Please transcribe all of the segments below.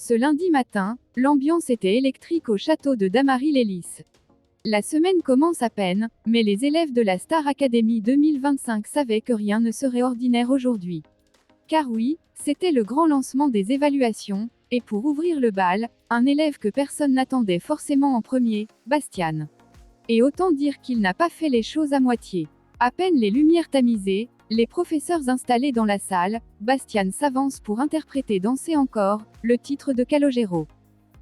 Ce lundi matin, l'ambiance était électrique au château de Damary-lès-Lys. La semaine commence à peine, mais les élèves de la Star Academy 2025 savaient que rien ne serait ordinaire aujourd'hui. Car oui, c'était le grand lancement des évaluations, et pour ouvrir le bal, un élève que personne n'attendait forcément en premier, Bastian. Et autant dire qu'il n'a pas fait les choses à moitié. À peine les lumières tamisées, les professeurs installés dans la salle, Bastian s'avance pour interpréter Danser encore, le titre de Calogero.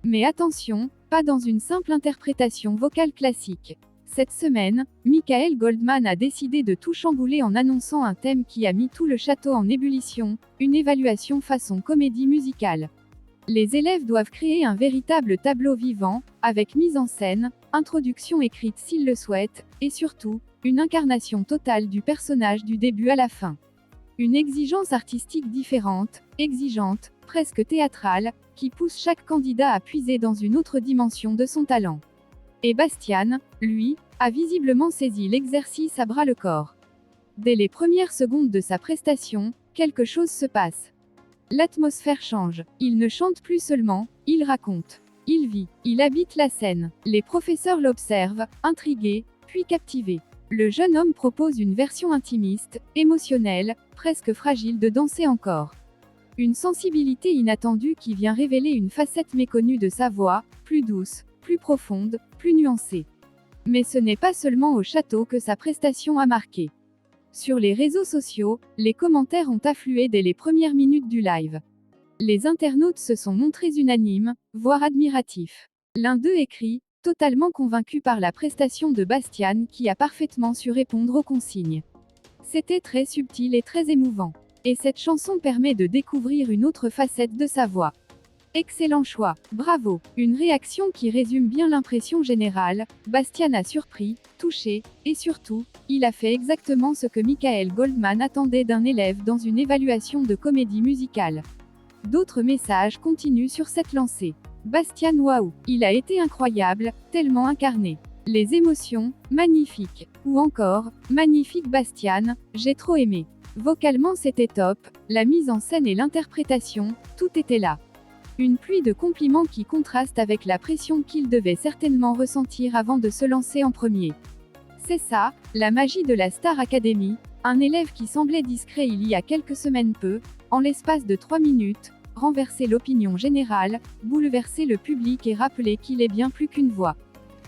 Mais attention, pas dans une simple interprétation vocale classique. Cette semaine, Michael Goldman a décidé de tout chambouler en annonçant un thème qui a mis tout le château en ébullition, une évaluation façon comédie musicale. Les élèves doivent créer un véritable tableau vivant, avec mise en scène, introduction écrite s'ils le souhaitent, et surtout, une incarnation totale du personnage du début à la fin. Une exigence artistique différente, exigeante, presque théâtrale, qui pousse chaque candidat à puiser dans une autre dimension de son talent. Et Bastian, lui, a visiblement saisi l'exercice à bras le corps. Dès les premières secondes de sa prestation, quelque chose se passe. L'atmosphère change, il ne chante plus seulement, il raconte. Il vit, il habite la scène. Les professeurs l'observent, intrigués, puis captivés. Le jeune homme propose une version intimiste, émotionnelle, presque fragile de Danser encore. Une sensibilité inattendue qui vient révéler une facette méconnue de sa voix, plus douce, plus profonde, plus nuancée. Mais ce n'est pas seulement au château que sa prestation a marqué. Sur les réseaux sociaux, les commentaires ont afflué dès les premières minutes du live. Les internautes se sont montrés unanimes, voire admiratifs. L'un d'eux écrit, totalement convaincu par la prestation de Bastian qui a parfaitement su répondre aux consignes. C'était très subtil et très émouvant. Et cette chanson permet de découvrir une autre facette de sa voix. Excellent choix, bravo. Une réaction qui résume bien l'impression générale, Bastian a surpris, touché, et surtout, il a fait exactement ce que Michael Goldman attendait d'un élève dans une évaluation de comédie musicale. D'autres messages continuent sur cette lancée. Bastian waouh, il a été incroyable, tellement incarné. Les émotions, magnifiques. Ou encore, magnifique Bastian, j'ai trop aimé. Vocalement c'était top, la mise en scène et l'interprétation, tout était là. Une pluie de compliments qui contraste avec la pression qu'il devait certainement ressentir avant de se lancer en premier. C'est ça, la magie de la Star Academy, un élève qui semblait discret il y a quelques semaines peut, en l'espace de 3 minutes, renverser l'opinion générale, bouleverser le public et rappeler qu'il est bien plus qu'une voix.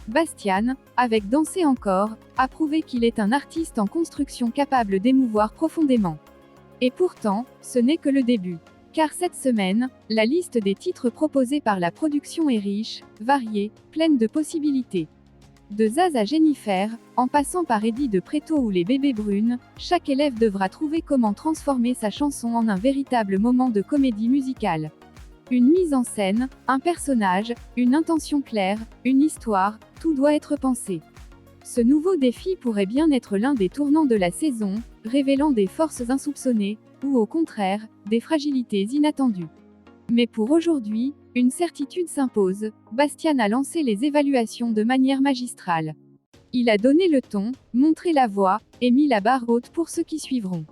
Bastian, avec Danser encore, a prouvé qu'il est un artiste en construction capable d'émouvoir profondément. Et pourtant, ce n'est que le début. Car cette semaine, la liste des titres proposés par la production est riche, variée, pleine de possibilités. De Zaz à Jennifer, en passant par Eddie de Préto ou les Bébés Brunes, chaque élève devra trouver comment transformer sa chanson en un véritable moment de comédie musicale. Une mise en scène, un personnage, une intention claire, une histoire, tout doit être pensé. Ce nouveau défi pourrait bien être l'un des tournants de la saison, révélant des forces insoupçonnées, ou au contraire, des fragilités inattendues. Mais pour aujourd'hui, une certitude s'impose, Bastian a lancé les évaluations de manière magistrale. Il a donné le ton, montré la voie, et mis la barre haute pour ceux qui suivront.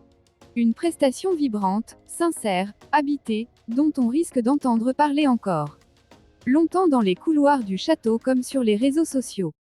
Une prestation vibrante, sincère, habitée, dont on risque d'entendre parler encore longtemps dans les couloirs du château comme sur les réseaux sociaux.